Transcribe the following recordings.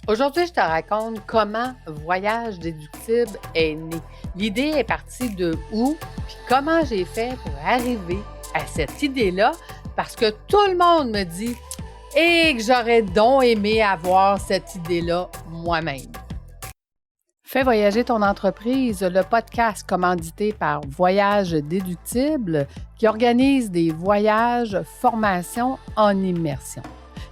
Aujourd'hui, je te raconte comment Voyage déductible est né. L'idée est partie de où, puis comment j'ai fait pour arriver à cette idée-là, parce que tout le monde me dit « Et que j'aurais donc aimé avoir cette idée-là moi-même ». Fais voyager ton entreprise, le podcast commandité par Voyage déductible qui organise des voyages, formations en immersion.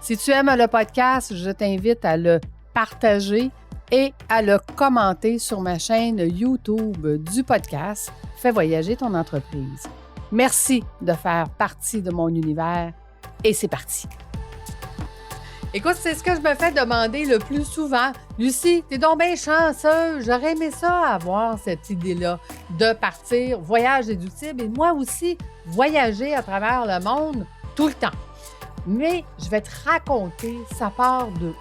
Si tu aimes le podcast, je t'invite à le partager et à le commenter sur ma chaîne YouTube du podcast Fais voyager ton entreprise. Merci de faire partie de mon univers et c'est parti. Écoute, c'est ce que je me fais demander le plus souvent. Lucie, t'es donc bien chanceuse. J'aurais aimé ça avoir cette idée-là de partir voyage déductible et moi aussi voyager à travers le monde tout le temps. Mais je vais te raconter, ça part de où.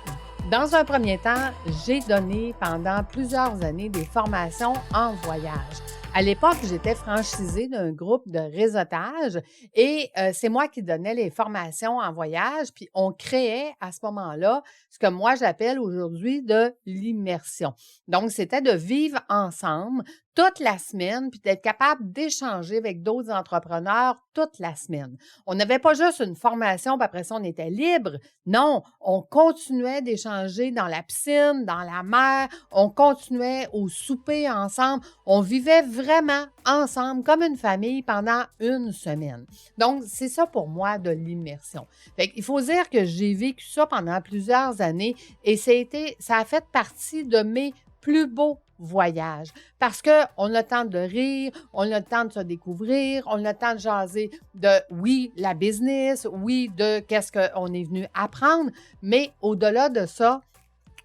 Dans un premier temps, j'ai donné pendant plusieurs années des formations en voyage. À l'époque, j'étais franchisée d'un groupe de réseautage et c'est moi qui donnais les formations en voyage, puis on créait à ce moment-là ce que moi j'appelle aujourd'hui de l'immersion. Donc, c'était de vivre ensemble toute la semaine, puis d'être capable d'échanger avec d'autres entrepreneurs toute la semaine. On n'avait pas juste une formation, puis après ça, on était libre. Non, on continuait d'échanger dans la piscine, dans la mer, on continuait au souper ensemble, on vivait vraiment ensemble comme une famille pendant une semaine. Donc, c'est ça pour moi de l'immersion. Fait qu'il faut dire que j'ai vécu ça pendant plusieurs années et ça a fait partie de mes plus beaux voyages parce qu'on a le temps de rire, on a le temps de se découvrir, on a le temps de jaser de, oui, la business, oui, de qu'est-ce qu'on est venu apprendre, mais au-delà de ça,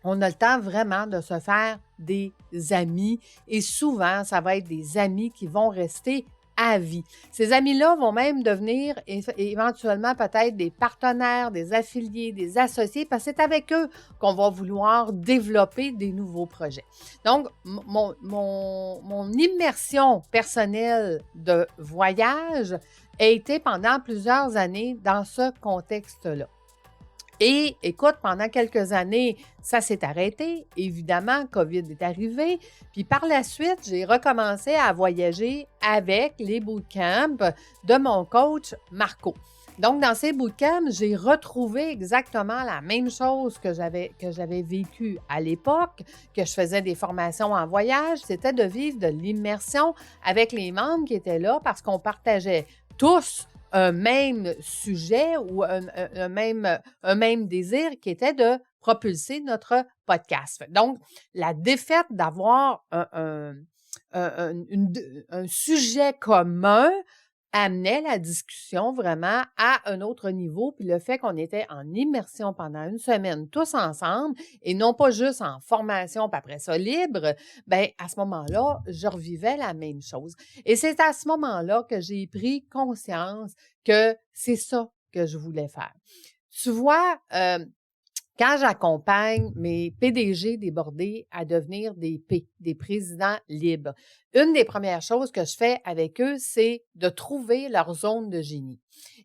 on a le temps vraiment de se faire des amis et souvent, ça va être des amis qui vont rester à vie. Ces amis-là vont même devenir éventuellement peut-être des partenaires, des affiliés, des associés, parce que c'est avec eux qu'on va vouloir développer des nouveaux projets. Donc, mon immersion personnelle de voyage a été pendant plusieurs années dans ce contexte-là. Et écoute, pendant quelques années, ça s'est arrêté. Évidemment, COVID est arrivé. Puis par la suite, j'ai recommencé à voyager avec les bootcamps de mon coach Marco. Donc, dans ces bootcamps, j'ai retrouvé exactement la même chose que j'avais vécu à l'époque, que je faisais des formations en voyage, c'était de vivre de l'immersion avec les membres qui étaient là parce qu'on partageait tous un même sujet ou un même désir qui était de propulser notre podcast. Donc, la défaite d'avoir un sujet commun amenait la discussion vraiment à un autre niveau, puis le fait qu'on était en immersion pendant une semaine tous ensemble et non pas juste en formation puis après ça libre, bien à ce moment-là, je revivais la même chose. Et c'est à ce moment-là que j'ai pris conscience que c'est ça que je voulais faire. Tu vois, quand j'accompagne mes PDG débordés à devenir des présidents libres, une des premières choses que je fais avec eux, c'est de trouver leur zone de génie.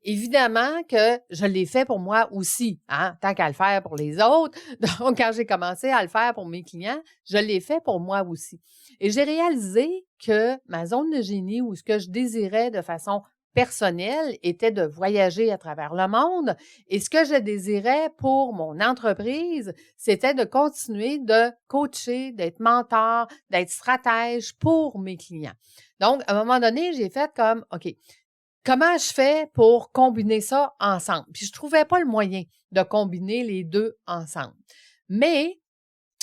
Évidemment que je l'ai fait pour moi aussi, hein, tant qu'à le faire pour les autres. Donc, quand j'ai commencé à le faire pour mes clients, je l'ai fait pour moi aussi. Et j'ai réalisé que ma zone de génie ou ce que je désirais de façon personnelle était de voyager à travers le monde et ce que je désirais pour mon entreprise, c'était de continuer de coacher, d'être mentor, d'être stratège pour mes clients. Donc, à un moment donné, j'ai fait comme, OK, comment je fais pour combiner ça ensemble? Puis, je trouvais pas le moyen de combiner les deux ensemble. Mais,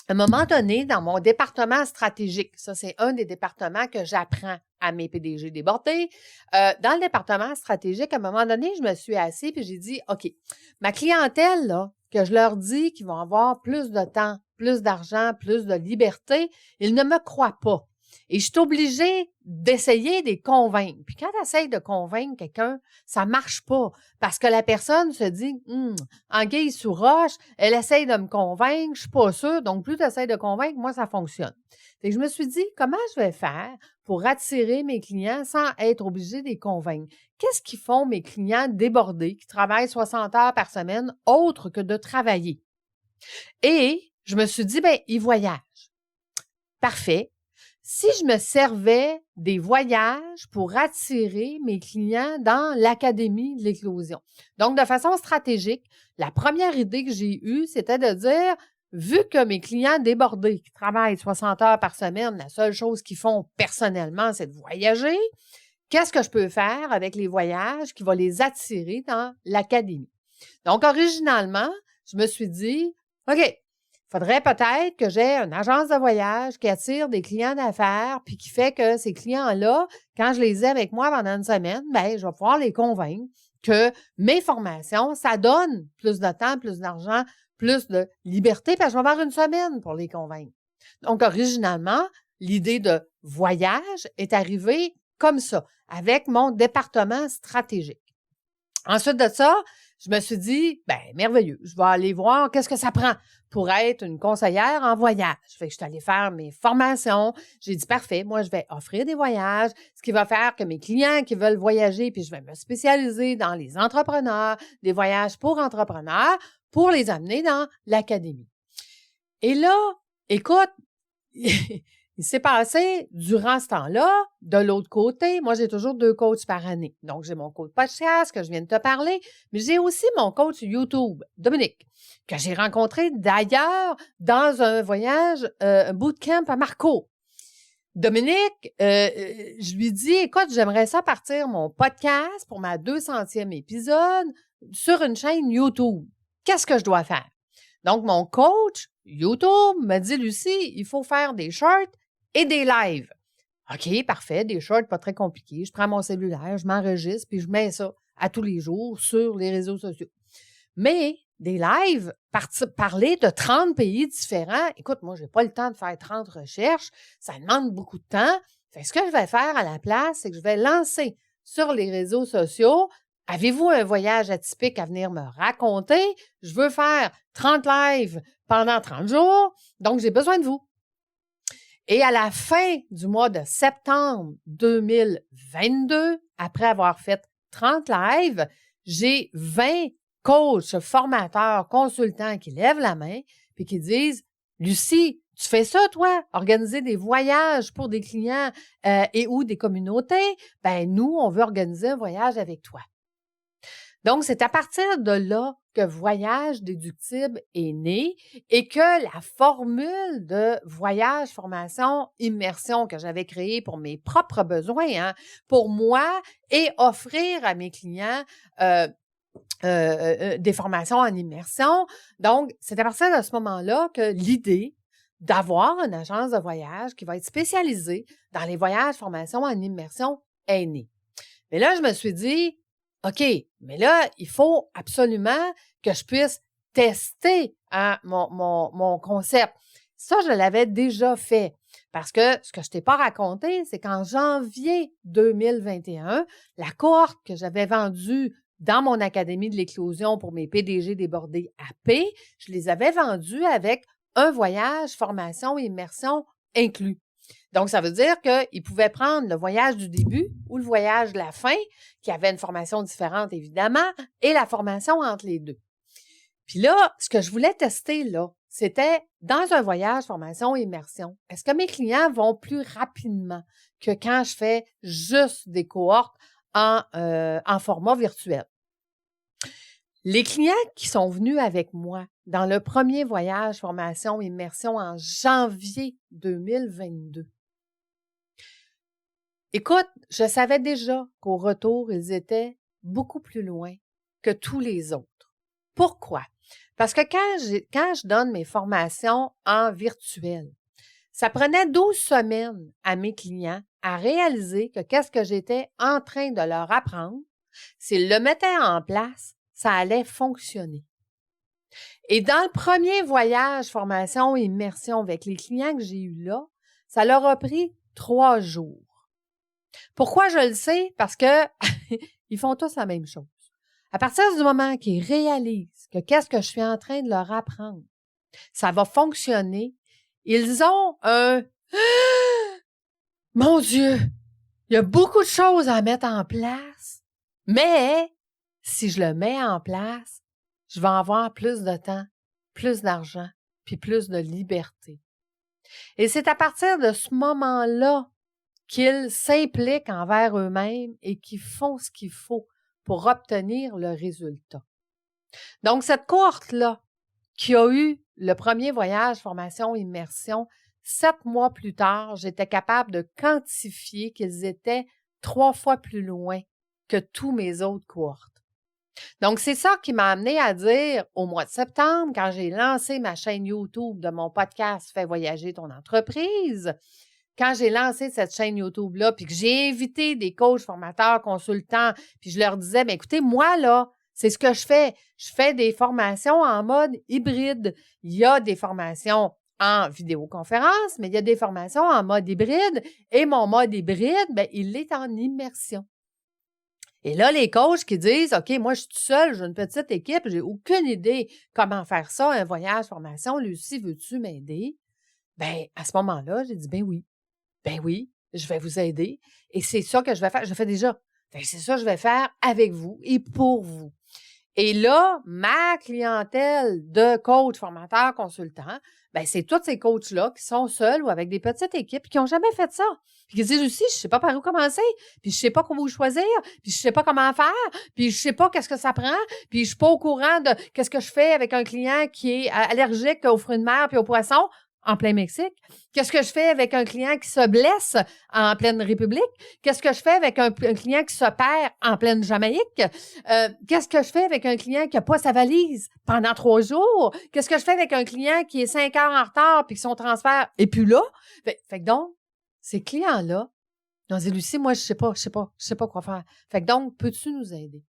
à un moment donné, dans mon département stratégique, ça, c'est un des départements que j'apprends à mes PDG débordés. Dans le département stratégique, à un moment donné, je me suis assise et j'ai dit, OK, ma clientèle, là, que je leur dis qu'ils vont avoir plus de temps, plus d'argent, plus de liberté, ils ne me croient pas. Et je suis obligée d'essayer de les convaincre. Puis quand tu essaies de convaincre quelqu'un, ça marche pas parce que la personne se dit anguille sous roche, elle essaye de me convaincre, je suis pas sûre, donc plus tu essaies de convaincre, moi ça fonctionne. Fait que je me suis dit comment je vais faire pour attirer mes clients sans être obligée de les convaincre. Qu'est-ce qu'ils font mes clients débordés qui travaillent 60 heures par semaine autre que de travailler? Et je me suis dit, ben, ils voyagent. Parfait. Si je me servais des voyages pour attirer mes clients dans l'Académie de l'éclosion. Donc, de façon stratégique, la première idée que j'ai eue, c'était de dire, vu que mes clients débordés, qui travaillent 60 heures par semaine, la seule chose qu'ils font personnellement, c'est de voyager, qu'est-ce que je peux faire avec les voyages qui va les attirer dans l'Académie? Donc, originalement, je me suis dit, OK, il faudrait peut-être que j'ai une agence de voyage qui attire des clients d'affaires puis qui fait que ces clients-là, quand je les ai avec moi pendant une semaine, bien, je vais pouvoir les convaincre que mes formations, ça donne plus de temps, plus d'argent, plus de liberté, parce que je vais avoir une semaine pour les convaincre. Donc, originalement, l'idée de voyage est arrivée comme ça, avec mon département stratégique. Ensuite de ça, je me suis dit, ben merveilleux, je vais aller voir qu'est-ce que ça prend pour être une conseillère en voyage. Fait que je suis allée faire mes formations. J'ai dit, parfait, moi, je vais offrir des voyages, ce qui va faire que mes clients qui veulent voyager, puis je vais me spécialiser dans les entrepreneurs, des voyages pour entrepreneurs, pour les amener dans l'académie. Et là, écoute, il s'est passé, durant ce temps-là, de l'autre côté, moi, j'ai toujours 2 coachs par année. Donc, j'ai mon coach podcast que je viens de te parler, mais j'ai aussi mon coach YouTube, Dominique, que j'ai rencontré d'ailleurs dans un voyage, un bootcamp à Marco. Dominique, je lui dis, écoute, j'aimerais ça partir mon podcast pour ma 200e épisode sur une chaîne YouTube. Qu'est-ce que je dois faire? Donc, mon coach YouTube m'a dit, Lucie, il faut faire des shorts et des lives. OK, parfait, des shorts pas très compliqués. Je prends mon cellulaire, je m'enregistre, puis je mets ça à tous les jours sur les réseaux sociaux. Mais des lives, parler de 30 pays différents, écoute, moi, j'ai pas le temps de faire 30 recherches, ça demande beaucoup de temps. Fait que ce que je vais faire à la place, c'est que je vais lancer sur les réseaux sociaux, avez-vous un voyage atypique à venir me raconter? Je veux faire 30 lives pendant 30 jours, donc j'ai besoin de vous. Et à la fin du mois de septembre 2022, après avoir fait 30 lives, j'ai 20 coachs, formateurs, consultants qui lèvent la main puis qui disent « Lucie, tu fais ça, toi, organiser des voyages pour des clients et ou des communautés? Ben nous, on veut organiser un voyage avec toi. » Donc, c'est à partir de là que Voyage déductible est né et que la formule de voyage, formation, immersion que j'avais créée pour mes propres besoins, pour moi, et offrir à mes clients des formations en immersion. Donc, c'est à partir de ce moment-là que l'idée d'avoir une agence de voyage qui va être spécialisée dans les voyages, formations en immersion est née. Mais là, je me suis dit, OK, mais là, il faut absolument que je puisse tester mon concept. Ça, je l'avais déjà fait parce que ce que je t'ai pas raconté, c'est qu'en janvier 2021, la cohorte que j'avais vendue dans mon Académie de l'éclosion pour mes PDG débordés AP, je les avais vendus avec un voyage, formation, immersion inclus. Donc, ça veut dire qu'ils pouvaient prendre le voyage du début ou le voyage de la fin, qui avait une formation différente, évidemment, et la formation entre les deux. Puis là, ce que je voulais tester, là, c'était dans un voyage, formation, immersion, est-ce que mes clients vont plus rapidement que quand je fais juste des cohortes en format virtuel? Les clients qui sont venus avec moi dans le premier voyage, formation, immersion en janvier 2022, écoute, je savais déjà qu'au retour, ils étaient beaucoup plus loin que tous les autres. Pourquoi? Parce que quand je donne mes formations en virtuel, ça prenait 12 semaines à mes clients à réaliser que qu'est-ce que j'étais en train de leur apprendre, s'ils le mettaient en place, ça allait fonctionner. Et dans le premier voyage, formation, immersion avec les clients que j'ai eus là, ça leur a pris 3 jours. Pourquoi je le sais? Parce que ils font tous la même chose. À partir du moment qu'ils réalisent que qu'est-ce que je suis en train de leur apprendre, ça va fonctionner, ils ont un « Mon Dieu, il y a beaucoup de choses à mettre en place, mais si je le mets en place, je vais avoir plus de temps, plus d'argent, puis plus de liberté. Et c'est à partir de ce moment-là qu'ils s'impliquent envers eux-mêmes et qu'ils font ce qu'il faut pour obtenir le résultat. Donc, cette cohorte-là, qui a eu le premier voyage formation-immersion, 7 mois plus tard, j'étais capable de quantifier qu'ils étaient 3 fois plus loin que tous mes autres cohortes. Donc, c'est ça qui m'a amené à dire au mois de septembre, quand j'ai lancé ma chaîne YouTube de mon podcast Fais voyager ton entreprise, quand j'ai lancé cette chaîne YouTube-là, puis que j'ai invité des coachs, formateurs, consultants, puis je leur disais, bien, écoutez, moi, là, c'est ce que je fais. Je fais des formations en mode hybride. Il y a des formations en vidéoconférence, mais il y a des formations en mode hybride. Et mon mode hybride, bien, il est en immersion. Et là, les coachs qui disent, OK, moi, je suis toute seule, j'ai une petite équipe, j'ai aucune idée comment faire ça, un voyage, formation. Lucie, veux-tu m'aider? Bien, à ce moment-là, j'ai dit, ben oui, je vais vous aider. Et c'est ça que je vais faire. Je le fais déjà. C'est ça que je vais faire avec vous et pour vous. Et là, ma clientèle de coach, formateur, consultant, ben c'est tous ces coachs-là qui sont seuls ou avec des petites équipes qui n'ont jamais fait ça. Puis qui disent aussi, je ne sais pas par où commencer, puis je ne sais pas comment vous choisir, puis je ne sais pas comment faire, puis je ne sais pas qu'est-ce que ça prend, puis je ne suis pas au courant de qu'est-ce que je fais avec un client qui est allergique aux fruits de mer puis aux poissons en plein Mexique. Qu'est-ce que je fais avec un client qui se blesse en pleine République? Qu'est-ce que je fais avec un client qui se perd en pleine Jamaïque? Qu'est-ce que je fais avec un client qui n'a pas sa valise pendant 3 jours? Qu'est-ce que je fais avec un client qui est 5 heures en retard puis que son transfert est plus là? Fait que donc, ces clients-là, ils ont dit, Lucie, moi, je sais pas quoi faire. Fait que donc, peux-tu nous aider?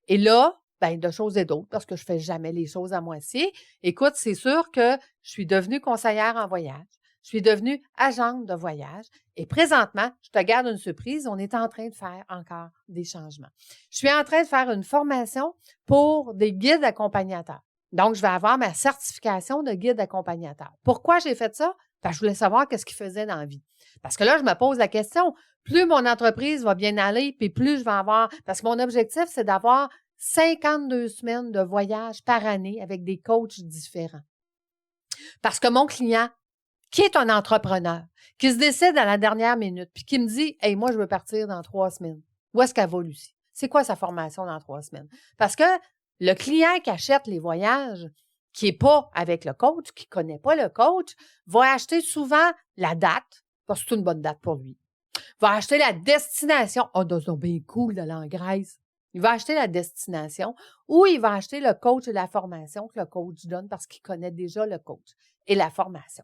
Et là, ben, de choses et d'autres, parce que je fais jamais les choses à moitié. Écoute, c'est sûr que je suis devenue conseillère en voyage. Je suis devenue agente de voyage. Et présentement, je te garde une surprise, on est en train de faire encore des changements. Je suis en train de faire une formation pour des guides accompagnateurs. Donc, je vais avoir ma certification de guide accompagnateur. Pourquoi j'ai fait ça? Parce que je voulais savoir qu'est-ce qu'ils faisaient dans la vie. Parce que là, je me pose la question, plus mon entreprise va bien aller, puis plus je vais avoir... Parce que mon objectif, c'est d'avoir 52 semaines de voyage par année avec des coachs différents. Parce que mon client, qui est un entrepreneur, qui se décide à la dernière minute, puis qui me dit, « Hey, moi, je veux partir dans 3 semaines. » Où est-ce qu'elle va, Lucie? C'est quoi sa formation dans 3 semaines? Parce que le client qui achète les voyages, qui n'est pas avec le coach, qui ne connaît pas le coach, va acheter souvent la date, parce que c'est une bonne date pour lui. Va acheter la destination. « Oh, c'est bien cool d'aller en Grèce. » Il va acheter la destination ou il va acheter le coach et la formation que le coach donne parce qu'il connaît déjà le coach et la formation.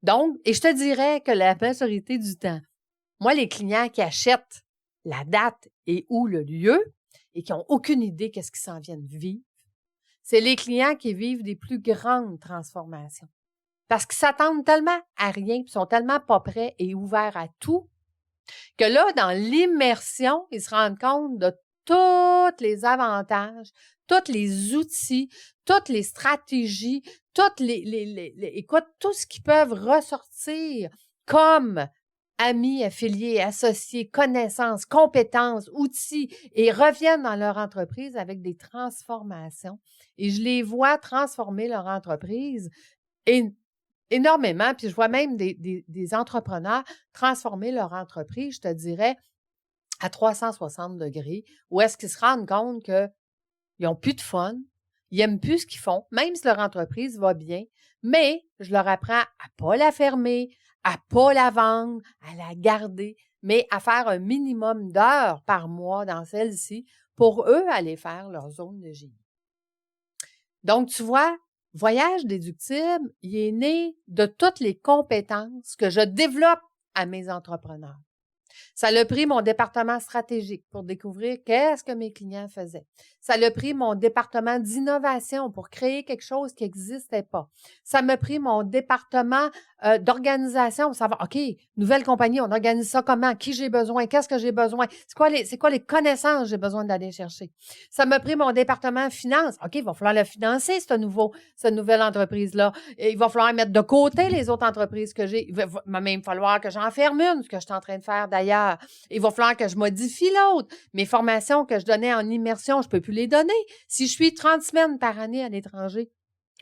Donc, et je te dirais que la majorité du temps, moi, les clients qui achètent la date et ou le lieu et qui n'ont aucune idée qu'est-ce qu'ils s'en viennent vivre, c'est les clients qui vivent des plus grandes transformations. Parce qu'ils s'attendent tellement à rien, ils sont tellement pas prêts et ouverts à tout, que là, dans l'immersion, ils se rendent compte de tous les avantages, tous les outils, toutes les stratégies, écoute, tout ce qu'ils peuvent ressortir comme amis, affiliés, associés, connaissances, compétences, outils, et reviennent dans leur entreprise avec des transformations. Et je les vois transformer leur entreprise énormément, puis je vois même des entrepreneurs transformer leur entreprise, je te dirais, à 360 degrés, où est-ce qu'ils se rendent compte qu'ils n'ont plus de fun, ils n'aiment plus ce qu'ils font, même si leur entreprise va bien, mais je leur apprends à ne pas la fermer, à ne pas la vendre, à la garder, mais à faire un minimum d'heures par mois dans celle-ci pour eux aller faire leur zone de génie. Donc, tu vois, Voyage déductible, il est né de toutes les compétences que je développe à mes entrepreneurs. Ça l'a pris mon département stratégique pour découvrir qu'est-ce que mes clients faisaient. Ça l'a pris mon département d'innovation pour créer quelque chose qui n'existait pas. Ça m'a pris mon département d'organisation pour savoir, OK, nouvelle compagnie, on organise ça comment? Qui j'ai besoin? Qu'est-ce que j'ai besoin? C'est quoi les connaissances que j'ai besoin d'aller chercher? Ça m'a pris mon département finance. OK, il va falloir le financer, cette nouvelle entreprise-là. Il va falloir mettre de côté les autres entreprises que j'ai. Il va même falloir que j'en ferme une, ce que je suis en train de faire d'ailleurs. Il va falloir que je modifie l'autre. Mes formations que je donnais en immersion, je ne peux plus les donner. Si je suis 30 semaines par année à l'étranger,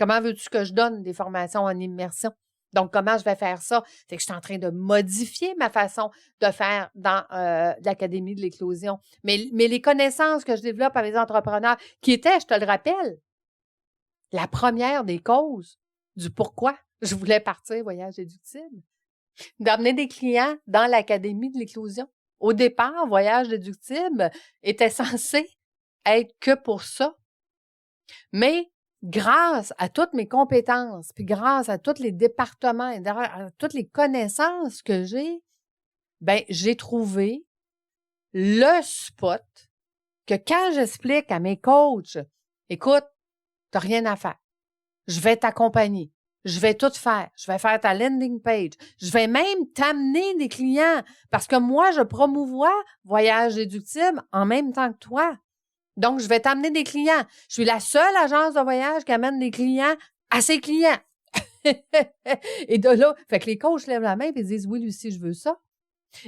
Comment veux-tu que je donne des formations en immersion? Donc, comment je vais faire ça? C'est que je suis en train de modifier ma façon de faire dans l'Académie de l'éclosion. Mais les connaissances que je développe avec les entrepreneurs, qui étaient, je te le rappelle, la première des causes du pourquoi je voulais partir voyage déductible, d'amener des clients dans l'Académie de l'éclosion. Au départ, voyage déductible était censé être que pour ça. Mais grâce à toutes mes compétences, puis grâce à tous les départements, et à toutes les connaissances que j'ai, ben j'ai trouvé le spot que quand j'explique à mes coachs, écoute, t'as rien à faire. Je vais t'accompagner. Je vais tout faire. Je vais faire ta landing page. Je vais même t'amener des clients parce que moi, je promouvois Voyage déductible en même temps que toi. Donc, je vais t'amener des clients. Je suis la seule agence de voyage qui amène des clients à ses clients. Et de là, fait que les coachs lèvent la main et disent « Oui, Lucie, je veux ça. »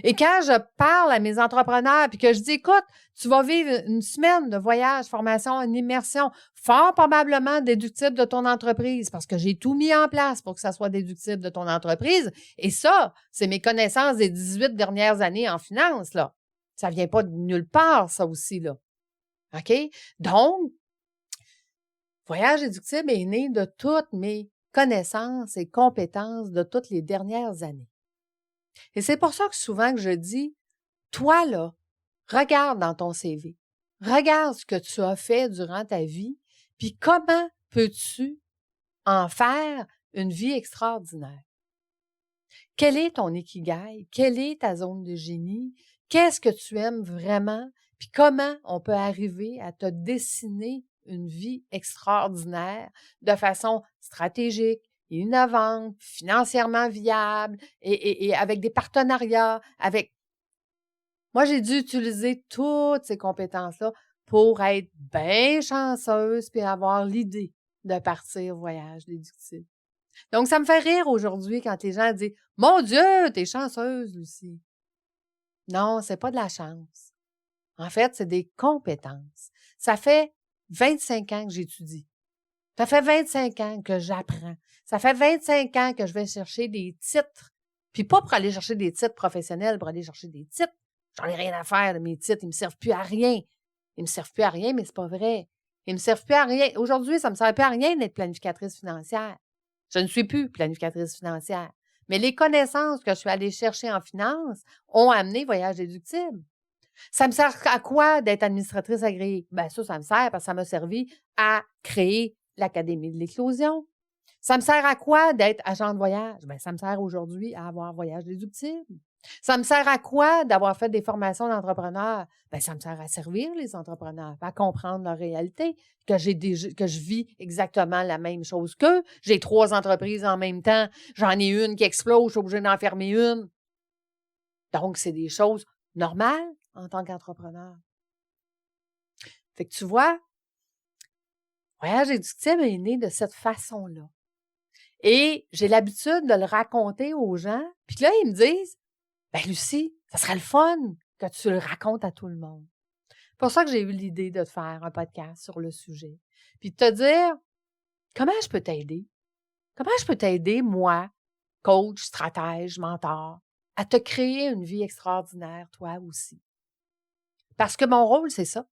Et quand je parle à mes entrepreneurs puis que je dis « Écoute, tu vas vivre une semaine de voyage, formation, une immersion, fort probablement déductible de ton entreprise parce que j'ai tout mis en place pour que ça soit déductible de ton entreprise. » Et ça, c'est mes connaissances des 18 dernières années en finance, là. Ça vient pas de nulle part, ça aussi, là. OK? Donc, Voyage déductible est né de toutes mes connaissances et compétences de toutes les dernières années. Et c'est pour ça que souvent que je dis, toi là, regarde dans ton CV, regarde ce que tu as fait durant ta vie, puis comment peux-tu en faire une vie extraordinaire? Quel est ton ikigai? Quelle est ta zone de génie? Qu'est-ce que tu aimes vraiment? Puis comment on peut arriver à te dessiner une vie extraordinaire de façon stratégique, innovante, financièrement viable et avec des partenariats, avec... Moi, j'ai dû utiliser toutes ces compétences-là pour être bien chanceuse puis avoir l'idée de partir voyage déductible. Donc, ça me fait rire aujourd'hui quand les gens disent « Mon Dieu, t'es chanceuse, Lucie! » Non, c'est pas de la chance. En fait, c'est des compétences. Ça fait 25 ans que j'étudie. Ça fait 25 ans que j'apprends. Ça fait 25 ans que je vais chercher des titres. Puis pas pour aller chercher des titres professionnels, pour aller chercher des titres. J'en ai rien à faire de mes titres. Ils me servent plus à rien. Ils me servent plus à rien, mais c'est pas vrai. Ils me servent plus à rien. Aujourd'hui, ça me sert plus à rien d'être planificatrice financière. Je ne suis plus planificatrice financière. Mais les connaissances que je suis allée chercher en finance ont amené voyage déductible. Ça me sert à quoi d'être administratrice agréée? Ben ça me sert parce que ça m'a servi à créer l'Académie de l'éclosion. Ça me sert à quoi d'être agent de voyage? Ben ça me sert aujourd'hui à avoir voyage déductible. Ça me sert à quoi d'avoir fait des formations d'entrepreneurs? Ben ça me sert à servir les entrepreneurs, à comprendre leur réalité, que je vis exactement la même chose qu'eux. J'ai 3 entreprises en même temps. J'en ai une qui explose, je suis obligée d'en fermer une. Donc, c'est des choses normales en tant qu'entrepreneur. Fait que tu vois, Voyage déductible est né de cette façon-là. Et j'ai l'habitude de le raconter aux gens. Puis là, ils me disent, « Ben Lucie, ça serait le fun que tu le racontes à tout le monde. » C'est pour ça que j'ai eu l'idée de te faire un podcast sur le sujet. Puis de te dire, comment je peux t'aider? Comment je peux t'aider, moi, coach, stratège, mentor, à te créer une vie extraordinaire, toi aussi? Parce que mon rôle, c'est ça.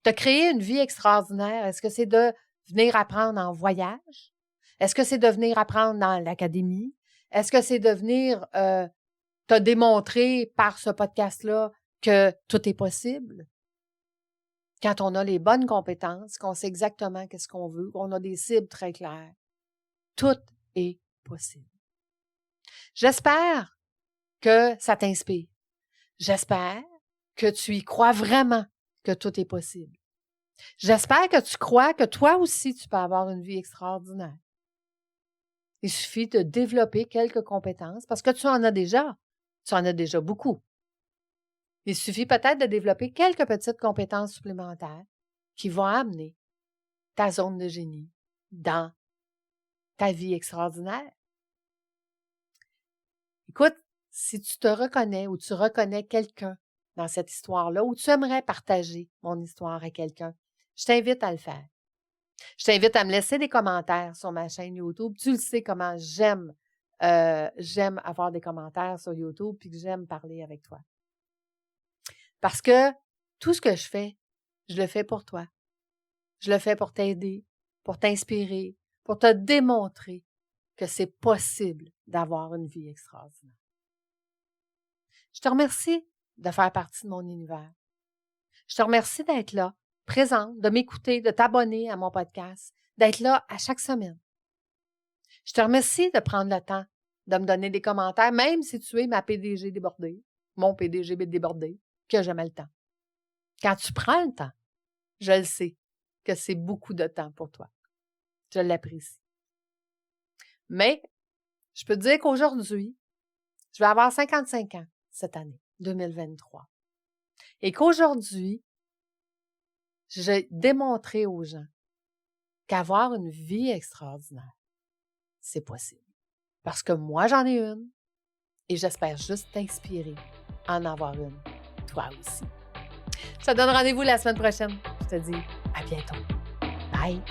Te créer une vie extraordinaire, est-ce que c'est de venir apprendre en voyage? Est-ce que c'est de venir apprendre dans l'académie? Est-ce que c'est de venir te démontrer par ce podcast-là que tout est possible? Quand on a les bonnes compétences, qu'on sait exactement qu'est-ce qu'on veut, qu'on a des cibles très claires, tout est possible. J'espère que ça t'inspire. J'espère que tu y crois vraiment que tout est possible. J'espère que tu crois que toi aussi, tu peux avoir une vie extraordinaire. Il suffit de développer quelques compétences parce que tu en as déjà. Tu en as déjà beaucoup. Il suffit peut-être de développer quelques petites compétences supplémentaires qui vont amener ta zone de génie dans ta vie extraordinaire. Écoute, si tu te reconnais ou tu reconnais quelqu'un dans cette histoire-là ou tu aimerais partager mon histoire à quelqu'un, je t'invite à le faire. Je t'invite à me laisser des commentaires sur ma chaîne YouTube. Tu le sais comment j'aime avoir des commentaires sur YouTube puis que j'aime parler avec toi. Parce que tout ce que je le fais pour toi. Je le fais pour t'aider, pour t'inspirer, pour te démontrer que c'est possible d'avoir une vie extraordinaire. Je te remercie de faire partie de mon univers. Je te remercie d'être là, présente, de m'écouter, de t'abonner à mon podcast, d'être là à chaque semaine. Je te remercie de prendre le temps de me donner des commentaires, même si tu es ma PDG débordée, mon PDG débordé, que jamais le temps. Quand tu prends le temps, je le sais que c'est beaucoup de temps pour toi. Je l'apprécie. Mais, je peux te dire qu'aujourd'hui, je vais avoir 55 ans cette année, 2023. Et qu'aujourd'hui, j'ai démontré aux gens qu'avoir une vie extraordinaire, c'est possible. Parce que moi, j'en ai une et j'espère juste t'inspirer à en avoir une, toi aussi. Je te donne rendez-vous la semaine prochaine. Je te dis à bientôt. Bye!